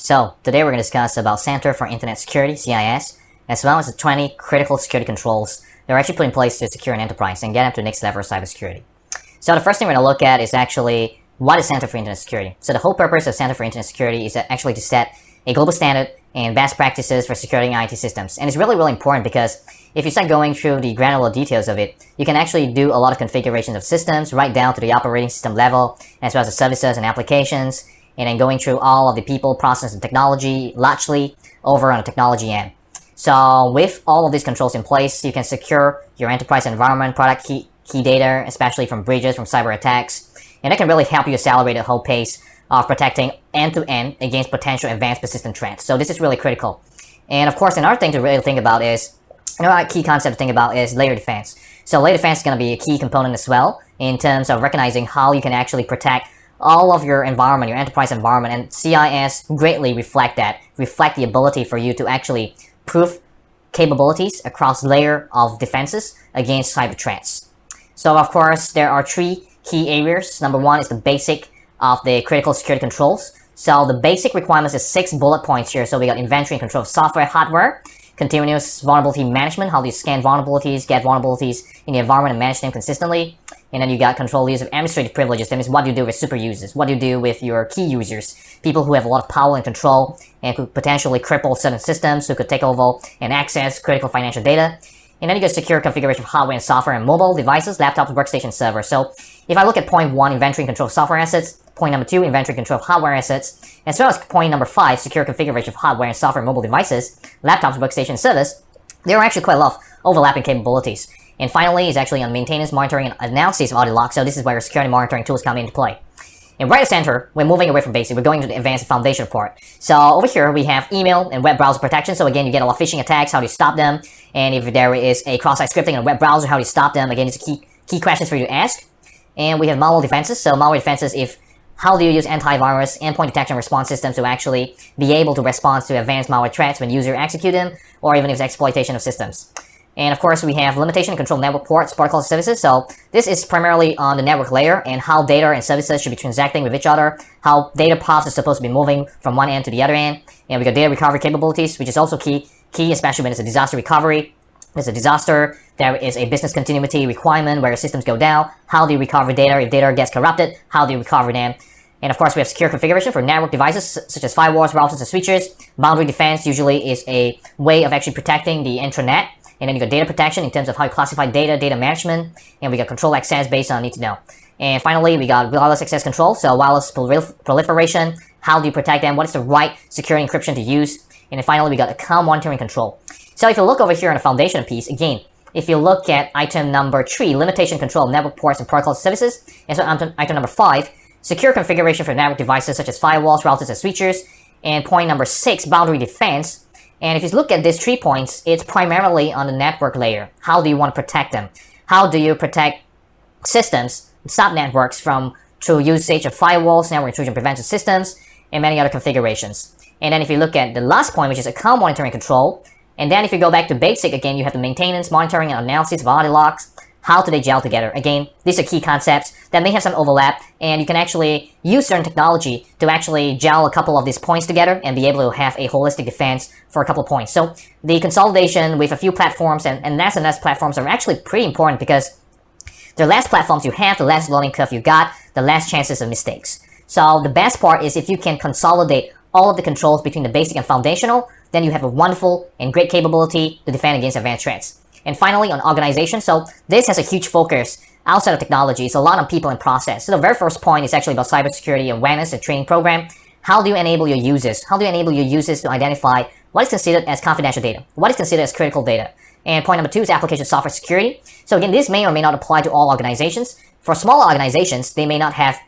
So today we're going to discuss about Center for Internet Security, CIS, as well as the 20 critical security controls that are actually put in place to secure an enterprise and get them to the next level of cybersecurity. So the first thing we're going to look at is actually what is Center for Internet Security. So the whole purpose of Center for Internet Security is actually to set a global standard and best practices for securing IT systems. And it's really, really important because if you start going through the granular details of it, you can actually do a lot of configurations of systems right down to the operating system level, as well as the services and applications, and then going through all of the people, process, and technology largely over on the technology end. So with all of these controls in place, you can secure your enterprise environment, product key data, especially from breaches, from cyber attacks, and that can really help you accelerate the whole pace of protecting end-to-end against potential advanced persistent threats. So this is really critical. And of course, another thing to really think about is, another key concept to think about is layer defense. So layer defense is going to be a key component as well in terms of recognizing how you can actually protect all of your environment, your enterprise environment, and CIS greatly reflect the ability for you to actually prove capabilities across layer of defenses against cyber threats. So of course, there are three key areas. Number one is the basic of the critical security controls. So the basic requirements is 6 bullet points here. So we got inventory and control of software, hardware, continuous vulnerability management, how do you scan vulnerabilities, get vulnerabilities in the environment and manage them consistently. And then you got control use of administrative privileges. That means what do you do with super users, what do you do with your key users, people who have a lot of power and control and could potentially cripple certain systems, who could take over and access critical financial data. And then you get secure configuration of hardware and software and mobile devices, laptops, workstation, servers. So if I look at point 1, inventory and control of software assets, point number 2, inventory and control of hardware assets, as well as point number 5, secure configuration of hardware and software and mobile devices, laptops, workstation, servers, there are actually quite a lot of overlapping capabilities. And finally is actually on maintenance, monitoring, and analysis of audit logs. So this is where security monitoring tools come into play. And right at the center, we're moving away from basic, we're going to the advanced foundation part. So over here, we have email and web browser protection. So again, you get a lot of phishing attacks, how do you stop them? And if there is a cross-site scripting in a web browser, how do you stop them? Again, it's a key questions for you to ask. And we have malware defenses. So malware defenses, how do you use antivirus, endpoint detection response systems to actually be able to respond to advanced malware threats when user execute them, or even if it's exploitation of systems. And of course, we have limitation and control network ports, protocols, and services. So this is primarily on the network layer and how data and services should be transacting with each other, how data paths are supposed to be moving from one end to the other end. And we got data recovery capabilities, which is also key, especially when it's a disaster recovery. There's a disaster, there is a business continuity requirement where systems go down. How do you recover data? If data gets corrupted, how do you recover them? And of course, we have secure configuration for network devices such as firewalls, routers, and switches. Boundary defense usually is a way of actually protecting the intranet. And then you got data protection in terms of how you classify data management, and we got control access based on need to know. And finally, we got wireless access control, so wireless proliferation, how do you protect them, what is the right secure encryption to use, and then finally, we got account monitoring control. So if you look over here on the foundation piece, again, if you look at item number 3, limitation control of network ports and protocol services, and so item number 5, secure configuration for network devices such as firewalls, routers, and switches, and point number 6, boundary defense. And if you look at these 3 points, it's primarily on the network layer. How do you want to protect them? How do you protect systems, sub-networks through usage of firewalls, network intrusion prevention systems, and many other configurations? And then if you look at the last point, which is account monitoring control, and then if you go back to basic, again, you have the maintenance, monitoring, and analysis of audit logs. How do they gel together? Again, these are key concepts that may have some overlap, and you can actually use certain technology to actually gel a couple of these points together and be able to have a holistic defense for a couple of points. So the consolidation with a few platforms and less platforms are actually pretty important because the less platforms you have, the less learning curve you got, the less chances of mistakes. So the best part is if you can consolidate all of the controls between the basic and foundational, then you have a wonderful and great capability to defend against advanced threats. And finally, on organization, so this has a huge focus outside of technology. It's a lot on people and process. So the very first point is actually about cybersecurity awareness and training program. How do you enable your users? How do you enable your users to identify what is considered as confidential data? What is considered as critical data? And point number 2 is application software security. So again, this may or may not apply to all organizations. For smaller organizations, they may not have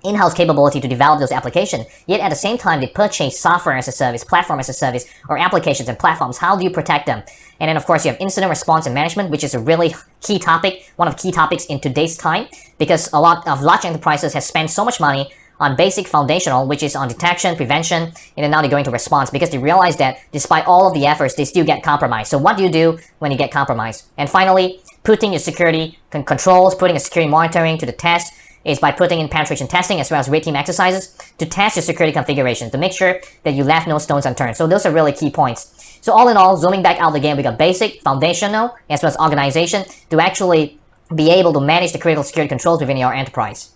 in-house capability to develop those applications, yet at the same time they purchase software as a service, platform as a service, or applications and platforms. How do you protect them? And then of course you have incident response and management, which is a really key topic, one of the key topics in today's time, because a lot of large enterprises have spent so much money on basic foundational, which is on detection, prevention, and then now they're going to response because they realize that despite all of the efforts, they still get compromised. So what do you do when you get compromised? And finally, putting your security controls, putting a security monitoring to the test, is by putting in penetration testing as well as red team exercises to test your security configuration to make sure that you left no stones unturned. So those are really key points. So all in all, zooming back out the game, we got basic, foundational, as well as organization to actually be able to manage the critical security controls within your enterprise.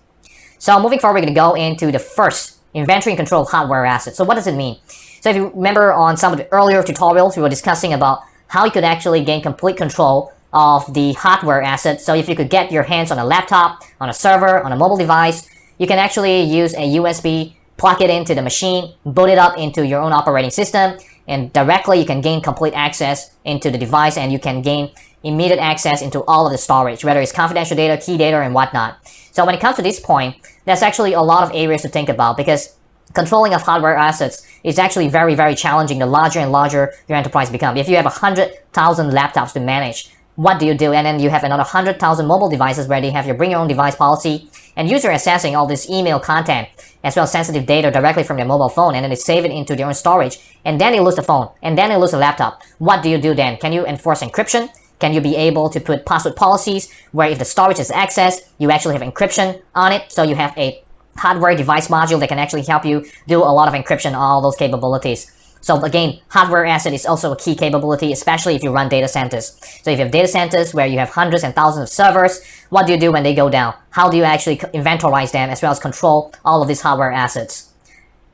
So moving forward, we're going to go into the first, inventory and control of hardware assets. So what does it mean? So if you remember on some of the earlier tutorials, we were discussing about how you could actually gain complete control of the hardware assets. So if you could get your hands on a laptop, on a server, on a mobile device, you can actually use a USB, plug it into the machine, boot it up into your own operating system, and directly you can gain complete access into the device, and you can gain immediate access into all of the storage, whether it's confidential data, key data, and whatnot. So when it comes to this point, there's actually a lot of areas to think about, because controlling of hardware assets is actually very, very challenging the larger and larger your enterprise becomes. If you have 100,000 laptops to manage, what do you do? And then you have another 100,000 mobile devices where they have your bring your own device policy, and user accessing all this email content as well as sensitive data directly from their mobile phone, and then they save it into their own storage, and then they lose the phone, and then they lose the laptop. What do you do then? Can you enforce encryption? Can you be able to put password policies where if the storage is accessed, you actually have encryption on it, so you have a hardware device module that can actually help you do a lot of encryption, all those capabilities. So again, hardware asset is also a key capability, especially if you run data centers. So if you have data centers where you have hundreds and thousands of servers, what do you do when they go down? How do you actually inventorize them as well as control all of these hardware assets?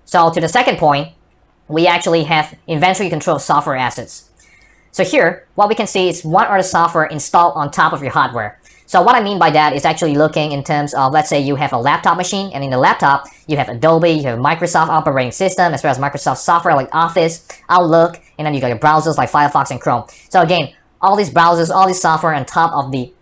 So to the second point, we actually have inventory control of software assets. So here, what we can see is what are the software installed on top of your hardware. So what I mean by that is actually looking in terms of, let's say you have a laptop machine, and in the laptop, you have Adobe, you have Microsoft operating system, as well as Microsoft software like Office, Outlook, and then you got your browsers like Firefox and Chrome. So again, all these browsers, all this software on top of the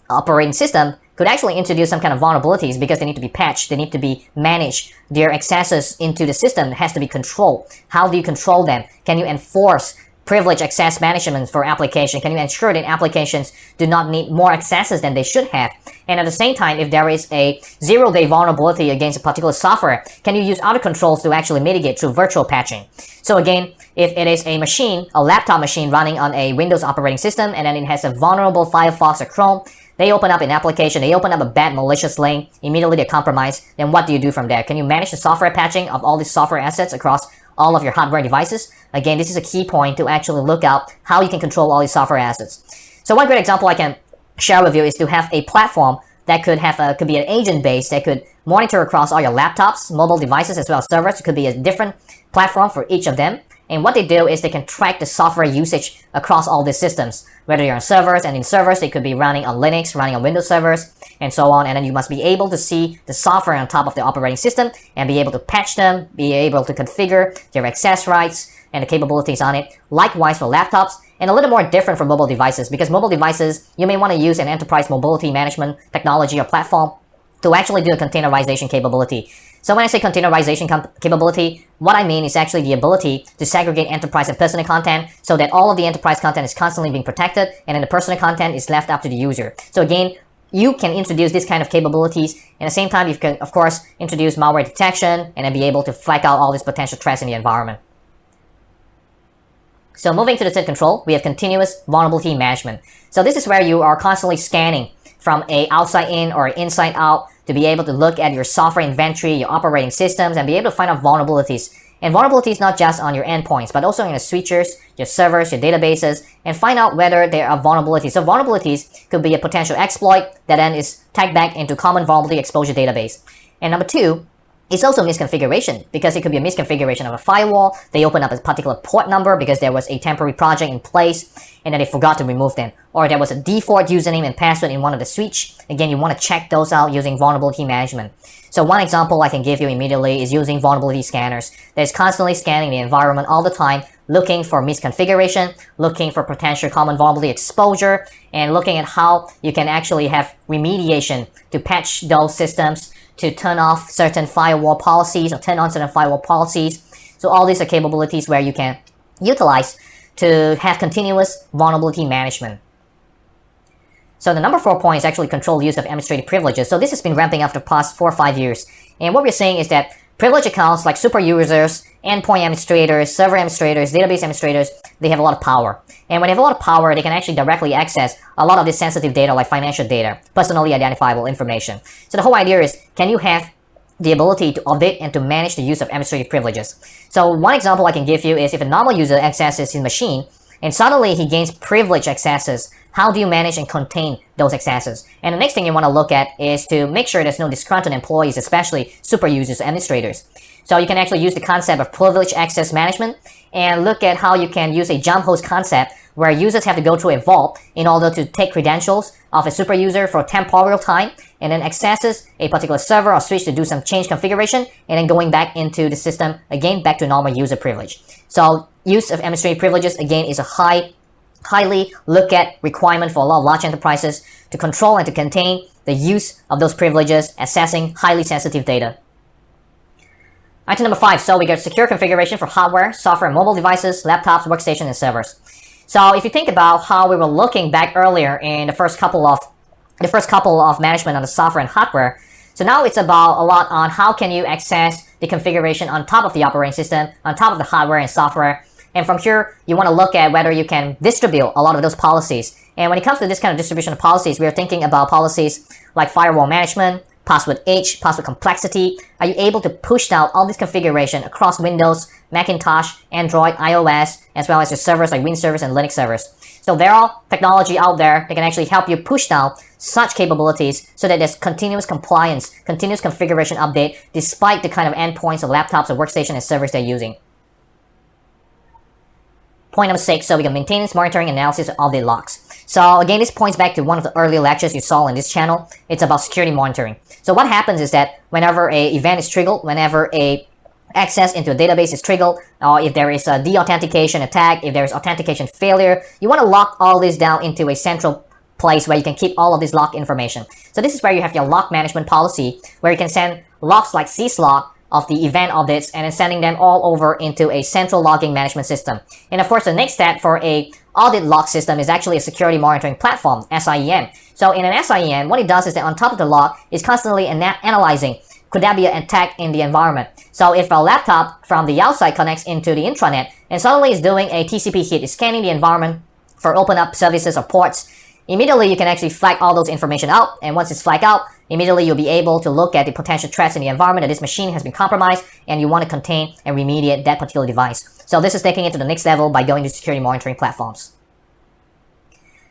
operating system could actually introduce some kind of vulnerabilities because they need to be patched, they need to be managed. Their accesses into the system has to be controlled. How do you control them? Can you enforce privilege access management for application? Can you ensure that applications do not need more accesses than they should have? And at the same time, if there is a zero-day vulnerability against a particular software, can you use other controls to actually mitigate through virtual patching? So again, if it is a machine, a laptop machine running on a Windows operating system, and then it has a vulnerable Firefox or Chrome, they open up an application, they open up a bad malicious link, immediately they're compromised, then what do you do from there? Can you manage the software patching of all these software assets across all of your hardware devices? Again, this is a key point to actually look out how you can control all these software assets. So one great example I can share with you is to have a platform that could have could be an agent base that could monitor across all your laptops, mobile devices, as well as servers. It could be a different platform for each of them. And what they do is they can track the software usage across all these systems, whether you're on servers, and in servers, they could be running on Linux, running on Windows servers, and so on. And then you must be able to see the software on top of the operating system and be able to patch them, be able to configure their access rights and the capabilities on it. Likewise for laptops, and a little more different for mobile devices, because mobile devices, you may want to use an enterprise mobility management technology or platform to actually do a containerization capability. So when I say containerization capability, what I mean is actually the ability to segregate enterprise and personal content so that all of the enterprise content is constantly being protected, and then the personal content is left up to the user. So again, you can introduce this kind of capabilities. At the same time, you can, of course, introduce malware detection and then be able to flag out all these potential threats in the environment. So moving to the third control, we have continuous vulnerability management. So this is where you are constantly scanning from a outside in or inside out to be able to look at your software inventory, your operating systems, and be able to find out vulnerabilities. And vulnerabilities not just on your endpoints, but also in your switchers, your servers, your databases, and find out whether there are vulnerabilities. So vulnerabilities could be a potential exploit that then is tagged back into common vulnerability exposure database. And number two, it's also misconfiguration, because it could be a misconfiguration of a firewall. They open up a particular port number because there was a temporary project in place and then they forgot to remove them. Or there was a default username and password in one of the switch. Again, you want to check those out using vulnerability management. So one example I can give you immediately is using vulnerability scanners. That's constantly scanning the environment all the time, looking for misconfiguration, looking for potential common vulnerability exposure, and looking at how you can actually have remediation to patch those systems, to turn off certain firewall policies or turn on certain firewall policies. So all these are capabilities where you can utilize to have continuous vulnerability management. So the number 4 point is actually control use of administrative privileges. So this has been ramping up the past 4 or 5 years. And what we're saying is that Privileged accounts like super users, endpoint administrators, server administrators, database administrators, they have a lot of power. And when they have a lot of power, they can actually directly access a lot of this sensitive data like financial data, personally identifiable information. So the whole idea is, can you have the ability to audit and to manage the use of administrative privileges? So one example I can give you is if a normal user accesses his machine and suddenly he gains privileged accesses, how do you manage and contain those accesses? And the next thing you want to look at is to make sure there's no disgruntled employees, especially super users, administrators. So you can actually use the concept of privileged access management and look at how you can use a jump host concept where users have to go through a vault in order to take credentials of a super user for a temporal time and then accesses a particular server or switch to do some change configuration and then going back into the system again back to normal user privilege. So use of administrative privileges again is a highly looked at requirement for a lot of large enterprises to control and to contain the use of those privileges, accessing highly sensitive data. Item number 5, so we got secure configuration for hardware, software, and mobile devices, laptops, workstations, and servers. So if you think about how we were looking back earlier in the first couple of management on the software and hardware, so now it's about a lot on how can you access the configuration on top of the operating system, on top of the hardware and software. And from here, you want to look at whether you can distribute a lot of those policies. And when it comes to this kind of distribution of policies, we are thinking about policies like firewall management, password H, password complexity. Are you able to push down all this configuration across Windows, Macintosh, Android, iOS, as well as your servers like Win servers and Linux servers? So there are technology out there that can actually help you push down such capabilities so that there's continuous compliance, continuous configuration update, despite the kind of endpoints of laptops or workstation and servers they're using. Point number 6, so we got maintenance, monitoring, analysis of the logs. So again, this points back to one of the earlier lectures you saw on this channel. It's about security monitoring. So what happens is that whenever a event is triggered, whenever a access into a database is triggered, or if there is a de-authentication attack, if there is authentication failure, you want to lock all this down into a central place where you can keep all of this log information. So this is where you have your log management policy, where you can send logs like syslog of the event audits and then sending them all over into a central logging management system. And of course, the next step for a audit log system is actually a security monitoring platform, SIEM. So in an SIEM, what it does is that on top of the log, it's constantly analyzing, could there be an attack in the environment? So if a laptop from the outside connects into the intranet and suddenly is doing a TCP hit, is scanning the environment for open up services or ports, immediately you can actually flag all those information out, and once it's flagged out, immediately you'll be able to look at the potential threats in the environment that this machine has been compromised, and you want to contain and remediate that particular device. So this is taking it to the next level by going to security monitoring platforms.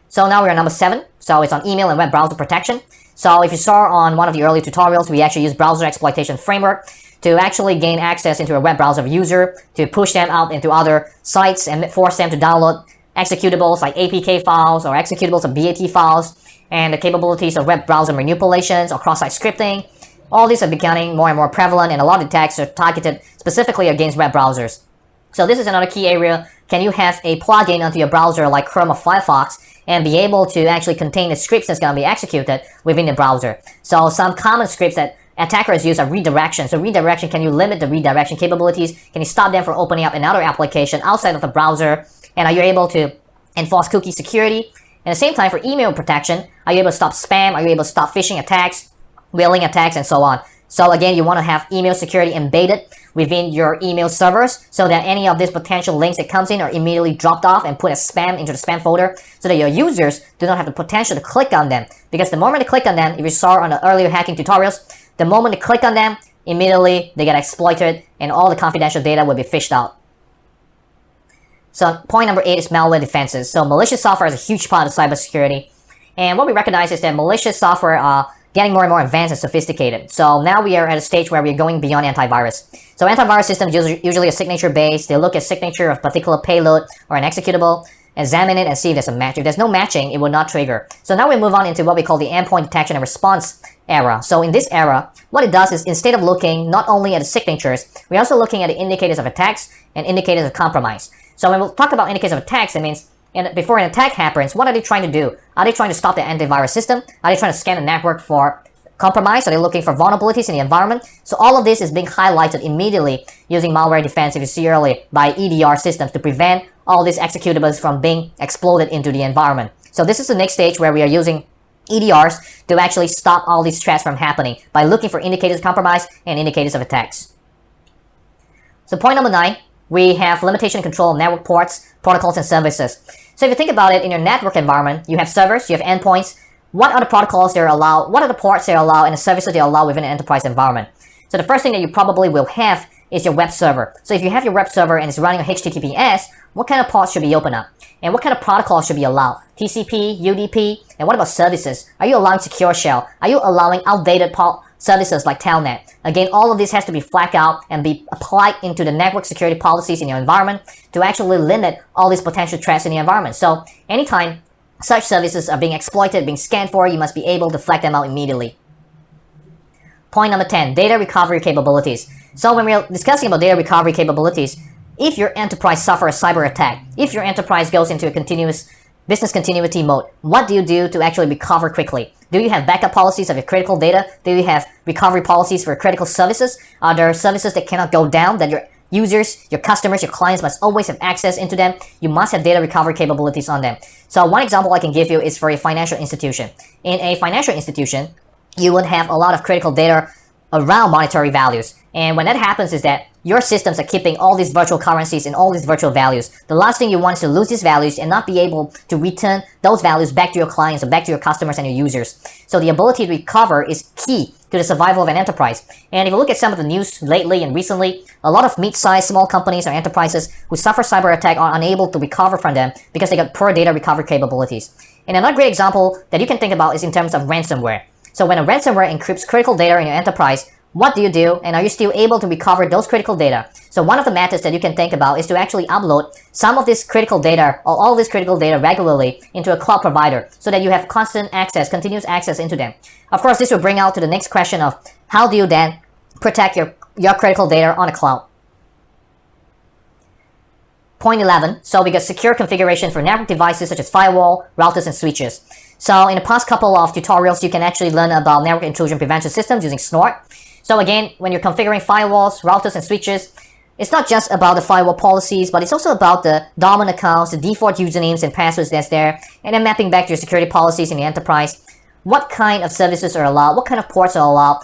So now we're on number 7, so it's on email and web browser protection. So if you saw on one of the early tutorials, we actually use browser exploitation framework to actually gain access into a web browser user, to push them out into other sites and force them to download executables like APK files or executables of BAT files, and the capabilities of web browser manipulations or cross-site scripting. All these are becoming more and more prevalent, and a lot of attacks are targeted specifically against web browsers. So this is another key area. Can you have a plugin onto your browser like Chrome or Firefox and be able to actually contain the scripts that's going to be executed within the browser? So some common scripts that attackers use are redirection. So redirection, can you limit the redirection capabilities? Can you stop them from opening up another application outside of the browser? And are you able to enforce cookie security? At the same time, for email protection, are you able to stop spam? Are you able to stop phishing attacks, whaling attacks, and so on? So again, you want to have email security embedded within your email servers so that any of these potential links that comes in are immediately dropped off and put as spam into the spam folder so that your users do not have the potential to click on them. Because the moment they click on them, if you saw on the earlier hacking tutorials, the moment they click on them, immediately they get exploited and all the confidential data will be fished out. So point number 8 is malware defenses. So malicious software is a huge part of cybersecurity. And what we recognize is that malicious software are getting more and more advanced and sophisticated. So now we are at a stage where we're going beyond antivirus. So antivirus systems usually a signature based. They look at signature of particular payload or an executable, examine it and see if there's a match. If there's no matching, it will not trigger. So now we move on into what we call the endpoint detection and response era. So in this era, what it does is instead of looking not only at the signatures, we're also looking at the indicators of attacks and indicators of compromise. So when we talk about indicators of attacks, it means before an attack happens, what are they trying to do? Are they trying to stop the antivirus system? Are they trying to scan the network for compromise? Are they looking for vulnerabilities in the environment? So all of this is being highlighted immediately using malware defense, if you see earlier, by EDR systems to prevent all these executables from being exploded into the environment. So this is the next stage where we are using EDRs to actually stop all these threats from happening by looking for indicators of compromise and indicators of attacks. So point number 9, we have limitation and control of network ports, protocols, and services. So if you think about it, in your network environment, you have servers, you have endpoints. What are the protocols they're allowed? What are the ports they're allowed, and the services they allow within an enterprise environment? So the first thing that you probably will have is your web server. So if you have your web server and it's running on HTTPS, what kind of ports should be opened up? And what kind of protocols should be allowed? TCP, UDP, and what about services? Are you allowing secure shell? Are you allowing outdated services like Telnet? Again, all of this has to be flagged out and be applied into the network security policies in your environment to actually limit all these potential threats in the environment. So anytime such services are being exploited, being scanned for, you must be able to flag them out immediately. Point number 10, data recovery capabilities. So when we're discussing about data recovery capabilities, if your enterprise suffers a cyber attack, if your enterprise goes into a continuous business continuity mode, what do you do to actually recover quickly? Do you have backup policies of your critical data? Do you have recovery policies for critical services? Are there services that cannot go down, that your users, your customers, your clients must always have access into them? You must have data recovery capabilities on them. So one example I can give you is for a financial institution. In a financial institution, you would have a lot of critical data around monetary values. And when that happens is that your systems are keeping all these virtual currencies and all these virtual values. The last thing you want is to lose these values and not be able to return those values back to your clients or back to your customers and your users. So the ability to recover is key to the survival of an enterprise. And if you look at some of the news lately and recently, a lot of mid-sized small companies or enterprises who suffer cyber attack are unable to recover from them because they got poor data recovery capabilities. And another great example that you can think about is in terms of ransomware. So when a ransomware encrypts critical data in your enterprise, what do you do, and are you still able to recover those critical data? So one of the methods that you can think about is to actually upload some of this critical data or all this critical data regularly into a cloud provider so that you have constant access, continuous access into them. Of course, this will bring out to the next question of how do you then protect your critical data on a cloud? Point 11, so we got secure configuration for network devices such as firewall, routers, and switches. So in the past couple of tutorials, you can actually learn about network intrusion prevention systems using Snort. So again, when you're configuring firewalls, routers, and switches, it's not just about the firewall policies, but it's also about the dominant accounts, the default usernames and passwords that's there, and then mapping back to your security policies in the enterprise. What kind of services are allowed? What kind of ports are allowed?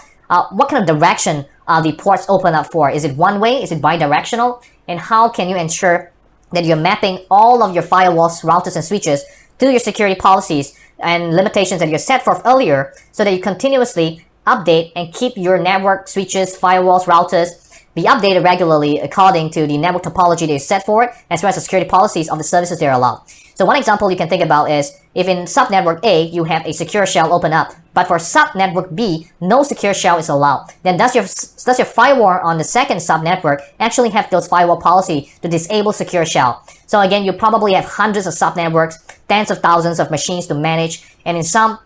What kind of direction are the ports open up for? Is it one way? Is it bidirectional? And how can you ensure that you're mapping all of your firewalls, routers, and switches to your security policies and limitations that you set forth earlier so that you continuously update and keep your network switches, firewalls, routers be updated regularly according to the network topology they set for it, as well as the security policies of the services they're allowed. So one example you can think about is if in subnetwork A you have a secure shell open up, but for subnetwork B no secure shell is allowed, then does your firewall on the second subnetwork actually have those firewall policy to disable secure shell? So again, you probably have hundreds of subnetworks, tens of thousands of machines to manage, and in some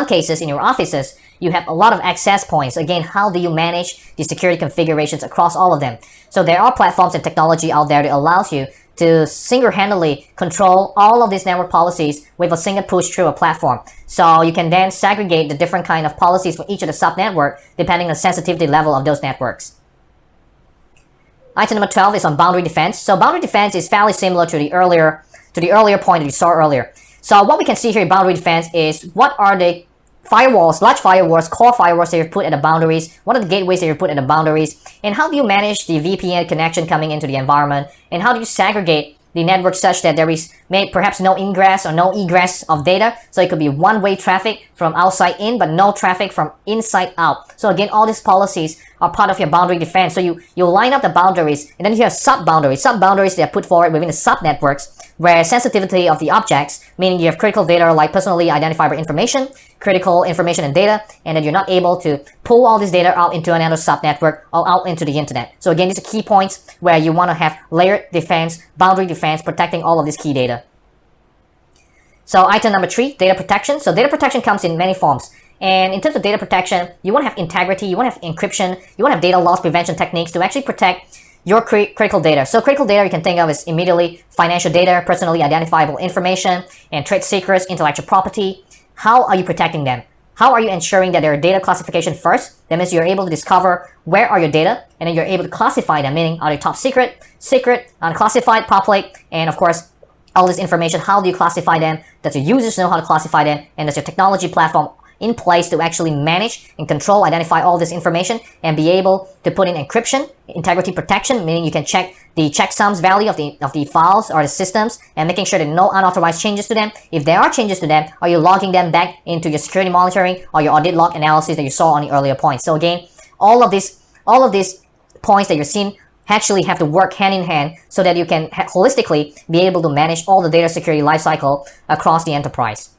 cases in your offices you have a lot of access points. Again, how do you manage the security configurations across all of them? So there are platforms and technology out there that allows you to single-handedly control all of these network policies with a single push through a platform. So you can then segregate the different kind of policies for each of the subnetwork depending on the sensitivity level of those networks. Item number 12 is on boundary defense. So boundary defense is fairly similar to the earlier point that you saw earlier. So what we can see here in boundary defense is what are the firewalls, large firewalls, core firewalls that you've put at the boundaries, what are the gateways that you've put at the boundaries, and how do you manage the VPN connection coming into the environment, and how do you segregate the network such that there is perhaps no ingress or no egress of data, so it could be one-way traffic from outside in, but no traffic from inside out. So again, all these policies are part of your boundary defense. So you line up the boundaries, and then you have sub-boundaries. Sub-boundaries that are put forward within the sub-networks, where sensitivity of the objects, meaning you have critical data like personally identifiable information, critical information and data, and that you're not able to pull all this data out into another subnetwork or out into the internet. So again, these are key points where you want to have layered defense, boundary defense, protecting all of this key data. So item number 3, data protection. So data protection comes in many forms. And in terms of data protection, you want to have integrity, you want to have encryption, you want to have data loss prevention techniques to actually protect your critical data. So critical data you can think of as immediately financial data, personally identifiable information, and trade secrets, intellectual property. How are you protecting them? How are you ensuring that there are data classification first? That means you're able to discover where are your data, and then you're able to classify them, meaning are they top secret, unclassified, public, and of course, all this information, how do you classify them? Does your users know how to classify them? And does your technology platform in place to actually manage and control, identify all this information, and be able to put in encryption, integrity protection, meaning you can check the checksums value of the files or the systems and making sure that no unauthorized changes to them. If there are changes to them, are you logging them back into your security monitoring or your audit log analysis that you saw on the earlier points? So again, all of these points that you're seeing actually have to work hand in hand so that you can holistically be able to manage all the data security lifecycle across the enterprise.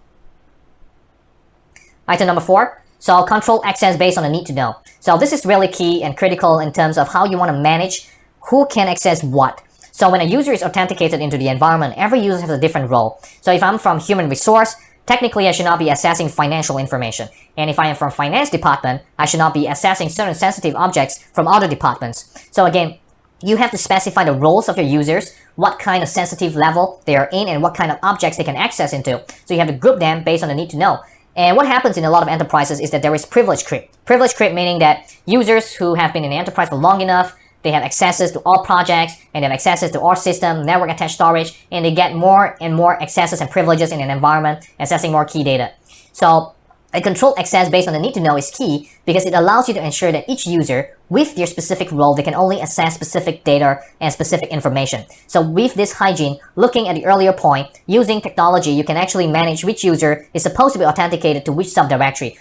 Item number 4. So control access based on the need to know. So this is really key and critical in terms of how you want to manage who can access what. So when a user is authenticated into the environment, every user has a different role. So if I'm from human resource, technically I should not be accessing financial information. And if I am from finance department, I should not be accessing certain sensitive objects from other departments. So again, you have to specify the roles of your users, what kind of sensitive level they are in, and what kind of objects they can access into. So you have to group them based on the need to know. And what happens in a lot of enterprises is that there is privilege creep. Privilege creep meaning that users who have been in the enterprise for long enough, they have accesses to all projects, and they have accesses to all system, network attached storage, and they get more and more accesses and privileges in an environment, accessing more key data. So a controlled access based on the need to know is key because it allows you to ensure that each user, with their specific role, they can only access specific data and specific information. So with this hygiene, looking at the earlier point, using technology, you can actually manage which user is supposed to be authenticated to which subdirectory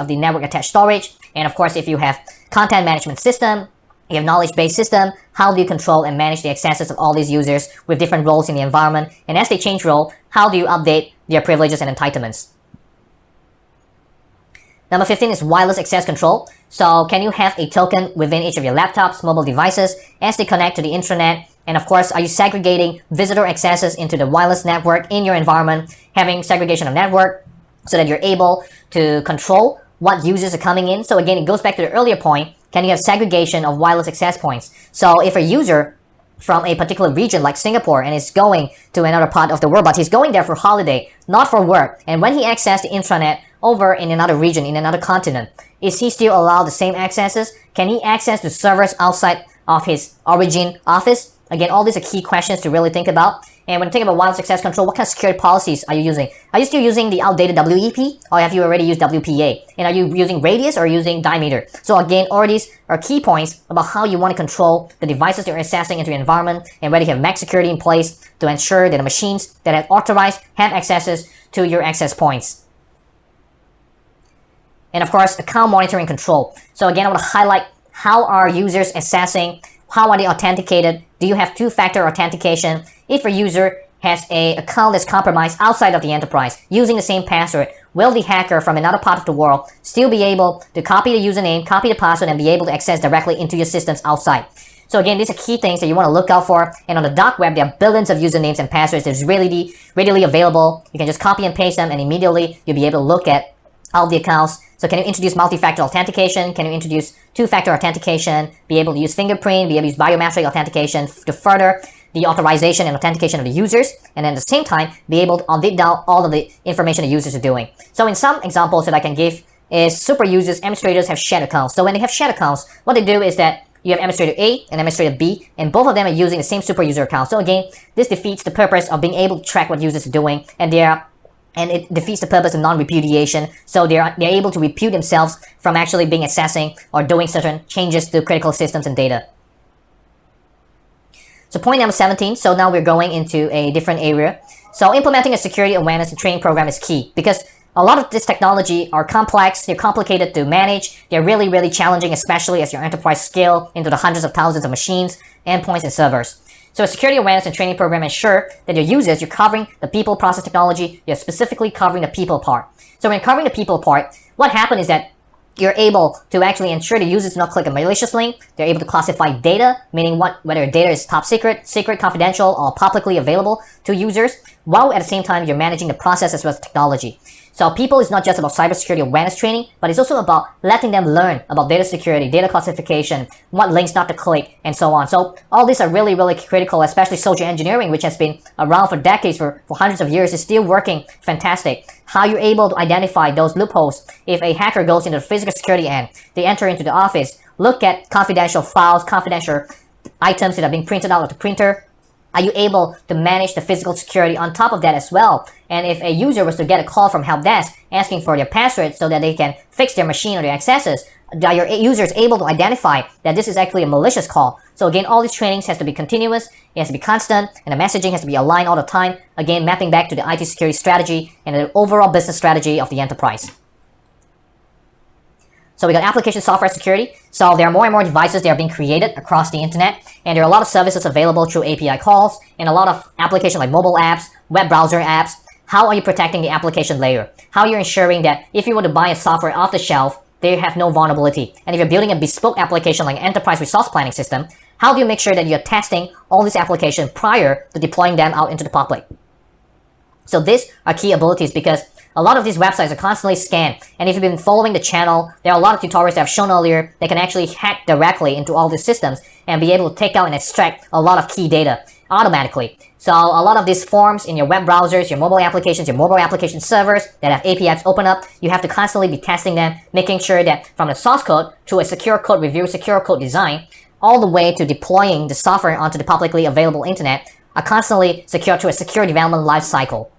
of the network attached storage. And of course, if you have content management system, you have knowledge-based system, how do you control and manage the accesses of all these users with different roles in the environment? And as they change role, how do you update their privileges and entitlements? Number 15 is wireless access control. So can you have a token within each of your laptops, mobile devices as they connect to the intranet? And of course, are you segregating visitor accesses into the wireless network in your environment, having segregation of network so that you're able to control what users are coming in? So again, it goes back to the earlier point. Can you have segregation of wireless access points? So if a user from a particular region like Singapore and is going to another part of the world, but he's going there for holiday, not for work, and when he accesses the intranet over in another region, in another continent, is he still allowed the same accesses? Can he access the servers outside of his origin office? Again, all these are key questions to really think about. And when you think about wireless access control, what kind of security policies are you using? Are you still using the outdated WEP, or have you already used WPA? And are you using radius or using diameter? So again, all these are key points about how you want to control the devices you're accessing into your environment, and whether you have max security in place to ensure that the machines that are authorized have accesses to your access points. And of course, account monitoring control. So again, I want to highlight how are users accessing, how are they authenticated? Do you have two-factor authentication? If a user has an account that's compromised outside of the enterprise using the same password, will the hacker from another part of the world still be able to copy the username, copy the password, and be able to access directly into your systems outside? So again, these are key things that you want to look out for. And on the dark web, there are billions of usernames and passwords that's readily available. You can just copy and paste them, and immediately you'll be able to look at all the accounts. So can you introduce multi-factor authentication? Can you introduce two-factor authentication? Be able to use fingerprint, be able to use biometric authentication to further the authorization and authentication of the users, and then at the same time, be able to audit down all of the information the users are doing. So in some examples that I can give is super users, administrators have shared accounts. So when they have shared accounts, what they do is that you have administrator A and administrator B, and both of them are using the same super user account. So again, this defeats the purpose of being able to track what users are doing, and it defeats the purpose of non-repudiation. So they're able to repute themselves from actually being accessing or doing certain changes to critical systems and data. So point number 17, so now we're going into a different area. So implementing a security awareness and training program is key because a lot of this technology are complex, they're complicated to manage, they're really challenging, especially as your enterprise scale into the hundreds of thousands of machines, endpoints, and servers. So a security awareness and training program ensure that your users, you're covering the people, process, technology, you're specifically covering the people part. So when covering the people part, what happens is that you're able to actually ensure the users do not click a malicious link. They're able to classify data, meaning whether data is top secret, confidential, or publicly available to users, while at the same time you're managing the process as well as technology. So people is not just about cybersecurity awareness training, but it's also about letting them learn about data security, data classification, what links not to click, and so on. So all these are really critical, especially social engineering, which has been around for decades, for hundreds of years, is still working fantastic. How you're able to identify those loopholes. If a hacker goes into the physical security end, they enter into the office, look at confidential files, confidential items that are being printed out of the printer, Are you able to manage the physical security on top of that as well? And if a user was to get a call from help desk asking for their password so that they can fix their machine or their accesses, are your users able to identify that this is actually a malicious call? So again, all these trainings has to be continuous, it has to be constant, and the messaging has to be aligned all the time. Again, mapping back to the IT security strategy and the overall business strategy of the enterprise. So we got application software security. So there are more and more devices that are being created across the internet, and there are a lot of services available through API calls and a lot of applications like mobile apps, web browser apps. How are you protecting the application layer? How are you ensuring that if you were to buy a software off the shelf, they have no vulnerability? And if you're building a bespoke application like an enterprise resource planning system, how do you make sure that you're testing all these applications prior to deploying them out into the public? So these are key abilities because a lot of these websites are constantly scanned, and if you've been following the channel, there are a lot of tutorials that I've shown earlier that can actually hack directly into all these systems and be able to take out and extract a lot of key data automatically. So a lot of these forms in your web browsers, your mobile application servers that have APIs open up, you have to constantly be testing them, making sure that from the source code to a secure code review, secure code design, all the way to deploying the software onto the publicly available internet are constantly secured to a secure development lifecycle.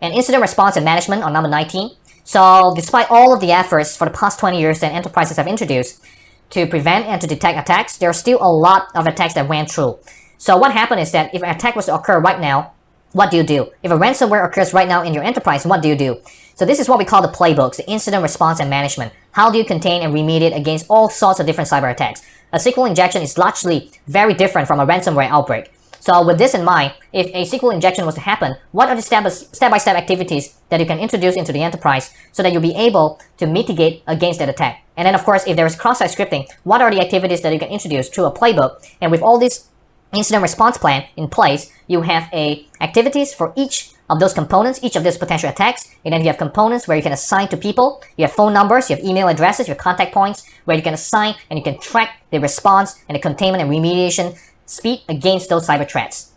And incident response and management on number 19. So despite all of the efforts for the past 20 years that enterprises have introduced to prevent and to detect attacks, there are still a lot of attacks that went through. So what happened is that if an attack was to occur right now, what do you do? If a ransomware occurs right now in your enterprise, what do you do? So this is what we call the playbooks, the incident response and management. How do you contain and remediate against all sorts of different cyber attacks? A SQL injection is largely very different from a ransomware outbreak. So with this in mind, if a SQL injection was to happen, what are the step-by-step activities that you can introduce into the enterprise so that you'll be able to mitigate against that attack? And then of course, if there is cross-site scripting, what are the activities that you can introduce through a playbook? And with all this incident response plan in place, you have activities for each of those components, each of those potential attacks, and then you have components where you can assign to people, you have phone numbers, you have email addresses, you have contact points, where you can assign and you can track the response and the containment and remediation speed against those cyber threats.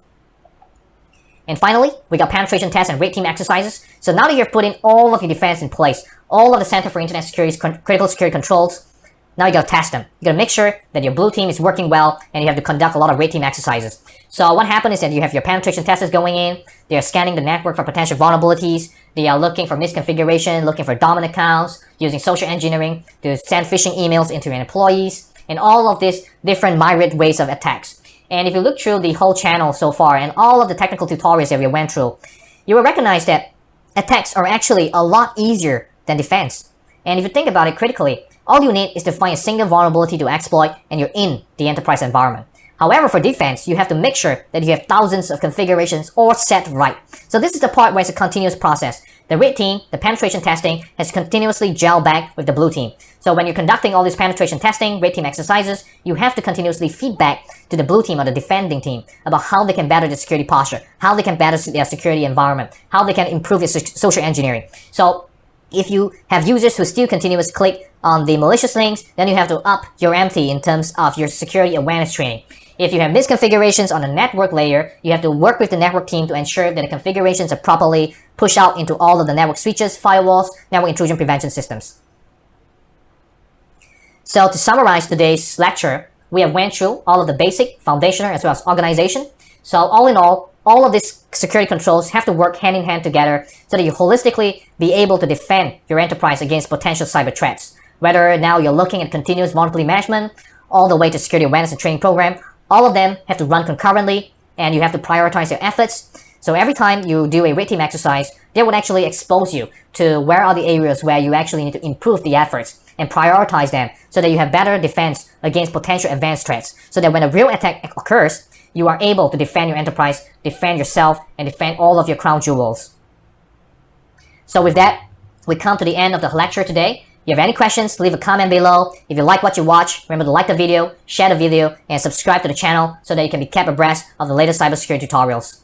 And finally, we got penetration tests and red team exercises. So now that you've put in all of your defense in place, all of the Center for Internet Security's critical security controls, now you gotta test them. You gotta make sure that your blue team is working well, and you have to conduct a lot of red team exercises. So what happened is that you have your penetration testers going in, they are scanning the network for potential vulnerabilities, they are looking for misconfiguration, looking for dominant accounts, using social engineering to send phishing emails into your employees, and all of these different myriad ways of attacks. And if you look through the whole channel so far and all of the technical tutorials that we went through, you will recognize that attacks are actually a lot easier than defense. And if you think about it critically, all you need is to find a single vulnerability to exploit and you're in the enterprise environment. However, for defense, you have to make sure that you have thousands of configurations all set right. So this is the part where it's a continuous process. The red team, the penetration testing, has continuously gelled back with the blue team. So when you're conducting all these penetration testing, red team exercises, you have to continuously feedback to the blue team or the defending team about how they can better their security posture, how they can better their security environment, how they can improve their social engineering. So if you have users who still continuously click on the malicious links, then you have to up your ante in terms of your security awareness training. If you have misconfigurations on the network layer, you have to work with the network team to ensure that the configurations are properly pushed out into all of the network switches, firewalls, network intrusion prevention systems. So to summarize today's lecture, we have went through all of the basic, foundational, as well as organization. So all in all of these security controls have to work hand in hand together so that you holistically be able to defend your enterprise against potential cyber threats. Whether now you're looking at continuous vulnerability management, all the way to security awareness and training program, all of them have to run concurrently and you have to prioritize your efforts. So every time you do a red team exercise, they would actually expose you to where are the areas where you actually need to improve the efforts and prioritize them so that you have better defense against potential advanced threats. So that when a real attack occurs, you are able to defend your enterprise, defend yourself, and defend all of your crown jewels. So with that, we come to the end of the lecture today. If you have any questions, leave a comment below. If you like what you watch, remember to like the video, share the video, and subscribe to the channel so that you can be kept abreast of the latest cybersecurity tutorials.